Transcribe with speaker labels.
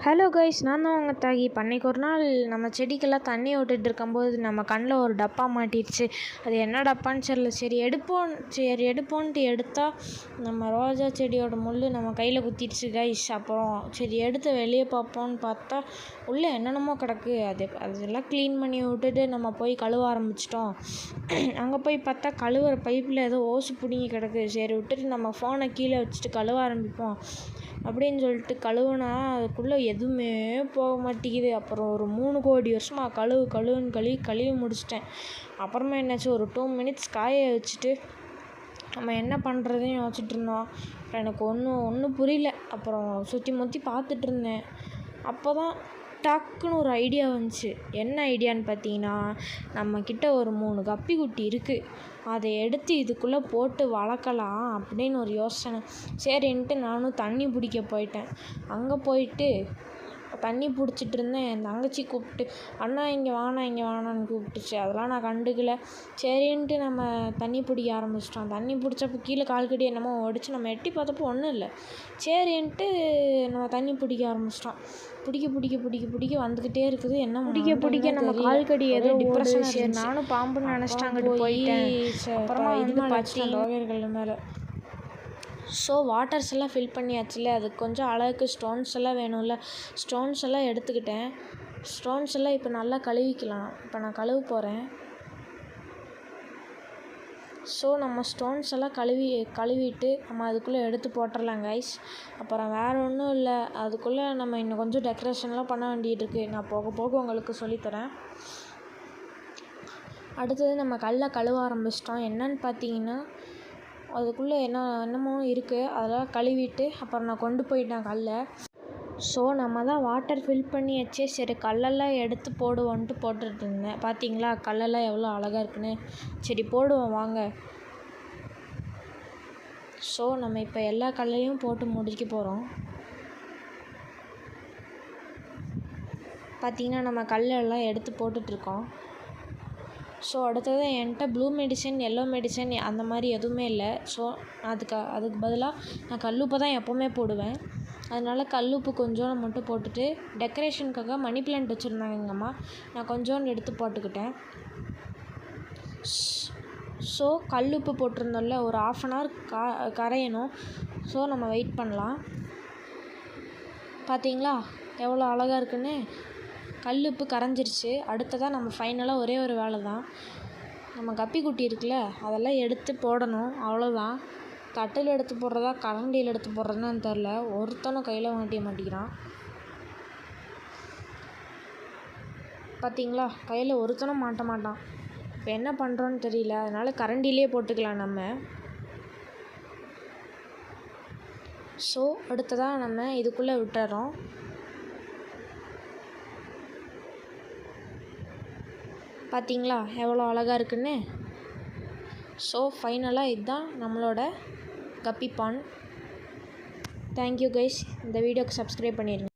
Speaker 1: Hello guys, நான் தான் உங்கள் தாகி. அன்னைக்கு ஒரு நாள் நம்ம செடிக்கெல்லாம் தண்ணி விட்டுட்டு இருக்கும்போது நம்ம கண்ணில் ஒரு டப்பா மாட்டிடுச்சு. அது என்ன டப்பான்னு தெரியல. சரி எடுப்போன்ட்டு எடுத்தால் நம்ம ரோஜா செடியோட முள் நம்ம கையில் குத்திடுச்சு கைஸ். அப்புறம் சரி எடுத்து வெளியே பார்ப்போன்னு பார்த்தா உள்ளே என்னென்னமோ கிடக்கு. அதெல்லாம் க்ளீன் பண்ணி விட்டுட்டு நம்ம போய் கழுவ ஆரம்பிச்சிட்டோம். அங்கே போய் பார்த்தா கழுவுற பைப்பில் ஏதோ ஓசு பிடிங்கி கிடக்கு. சரி விட்டுட்டு நம்ம ஃபோனை கீழே வச்சுட்டு கழுவ ஆரம்பிப்போம் அப்படின்னு சொல்லிட்டு கழுவுனா அதுக்குள்ளே எதுவுமே போக மாட்டேங்குது. அப்புறம் ஒரு 3 கோடி வருஷமாக கழுவுன்னு கழுவி முடிச்சிட்டேன். அப்புறமா என்னாச்சு, ஒரு 2 மினிட்ஸ் காய வச்சுட்டு நம்ம என்ன பண்ணுறதுன்னு யோசிச்சுட்டு இருந்தோம். அப்புறம் எனக்கு ஒன்றும் புரியல. அப்புறம் சுற்றி முற்றி பார்த்துட்டு இருந்தேன். அப்போ தான் டக்குன்னு ஒரு ஐடியா வந்துச்சு. என்ன ஐடியான்னு பார்த்தீங்கன்னா, நம்மக்கிட்ட ஒரு 3 கப்பி குட்டி இருக்குது. அதை எடுத்து இதுக்குள்ளே போட்டு வளர்க்கலாம் அப்படின்னு ஒரு யோசனை. சரின்ட்டு நானும் தண்ணி பிடிக்க போயிட்டேன். அங்கே போயிட்டு தண்ணி பிடிச்சிட்டு இருந்தேன். என் தங்கச்சி கூப்பிட்டு, அண்ணா இங்கே வானான்னு கூப்பிட்டுச்சு. அதெல்லாம் நான் கண்டுக்கல. சரின்ட்டு நம்ம தண்ணி பிடிக்க ஆரம்பிச்சிட்டோம். தண்ணி பிடிச்சப்போ கீழே கால்கடி என்னமோ ஓடிச்சு. நம்ம எட்டி பார்த்தப்போ ஒன்றும் இல்லை. சரின்ட்டு நம்ம தண்ணி பிடிக்க ஆரம்பிச்சிட்டோம். பிடிக்க வந்துக்கிட்டே இருக்குது. என்ன பிடிக்க நம்ம கால்கடி ஏதோ டிப்ரெஷன். சரி நானும் பாம்புன்னு நினச்சிட்டு அங்கிட்டு போயிட்டேன். அப்புறமா ரோகர்கள் மேலே ஸோ வாட்டர்ஸ் எல்லாம் ஃபில் பண்ணியாச்சுல. அதுக்கு கொஞ்சம் அழகுக்கு ஸ்டோன்ஸ் எல்லாம் வேணும்ல. ஸ்டோன்ஸ் எல்லாம் எடுத்துக்கிட்டேன். ஸ்டோன்ஸ் எல்லாம் இப்போ நல்லா கழுவிக்கலாம். இப்போ நான் கழுவ போகிறேன். ஸோ நம்ம ஸ்டோன்ஸ் எல்லாம் கழுவிட்டு நம்ம அதுக்குள்ளே எடுத்து போட்டுடலாம் கைஸ். அப்புறம் வேறு ஒன்றும் இல்லை. அதுக்குள்ளே நம்ம இன்னும் கொஞ்சம் டெக்கரேஷன்லாம் பண்ண வேண்டியது இருக்குது. நான் போக போக உங்களுக்கு சொல்லித்தரேன். அடுத்தது நம்ம கல்லை கழுவ ஆரம்பிச்சிட்டோம். என்னன்னு பார்த்தீங்கன்னா, அதுக்குள்ளே என்னமோ இருக்குது. அதெல்லாம் கழுவிட்டு அப்புறம் நான் கொண்டு போயிட்டேன் கல்லை. ஸோ நம்ம தான் வாட்டர் ஃபில் பண்ணி வச்சு சரி கல்லெல்லாம் எடுத்து போடுவோன்ட்டு போட்டுட்டு இருந்தேன். பார்த்தீங்களா கல்லெல்லாம் எவ்வளோ அழகாக இருக்குன்னு. சரி போடுவோம் வாங்க. ஸோ நம்ம இப்போ எல்லா கல்லையும் போட்டு முடிக்க போகிறோம். பார்த்தீங்கன்னா நம்ம கல்லெல்லாம் எடுத்து போட்டுட்ருக்கோம். ஸோ அடுத்தது என்கிட்ட ப்ளூ மெடிசன், எல்லோ மெடிசன் அந்த மாதிரி எதுவுமே இல்லை. ஸோ அதுக்கு பதிலாக நான் கல்லுப்பு தான் எப்போவுமே போடுவேன். அதனால் கல்லுப்பு கொஞ்சோண்டு மட்டும் போட்டுட்டு டெக்கரேஷனுக்காக மணி பிளான்ட் வச்சுருந்தாங்க எங்கள் அம்மா. நான் கொஞ்சோண்டு எடுத்து போட்டுக்கிட்டேன். ஸோ கல்லுப்பு போட்டிருந்தோம்ல, ஒரு 1/2 அன் ஹவர் கரையணும். ஸோ நம்ம வெயிட் பண்ணலாம். பார்த்தீங்களா எவ்வளோ அழகாக இருக்குன்னு. கல்லுப்பு கரைஞ்சிருச்சு. அடுத்ததாக நம்ம ஃபைனலாக ஒரே ஒரு வேலை தான். நம்ம கப்பி குட்டி இருக்குல்ல, அதெல்லாம் எடுத்து போடணும். அவ்வளோதான். தட்டில் எடுத்து போடுறதா கரண்டியில் எடுத்து போடுறதுன்னு தெரில. ஒருத்தனும் கையில் மாட்டிக்கிறான். பார்த்தீங்களா கையில் ஒருத்தனும் மாட்ட மாட்டான். இப்போ என்ன பண்ணுறோன்னு தெரியல. அதனால் கரண்டிலே போட்டுக்கலாம் நம்ம. ஸோ அடுத்ததாக நம்ம இதுக்குள்ளே விட்டுறோம். பார்த்தீங்களா எவ்வளோ அழகாக இருக்குன்னு. ஸோ ஃபைனலாக இதுதான் நம்மளோட கப்பி பாண்ட். Thank you guys. இந்த வீடியோக்கு சப்ஸ்கிரைப் பண்ணிடுங்க.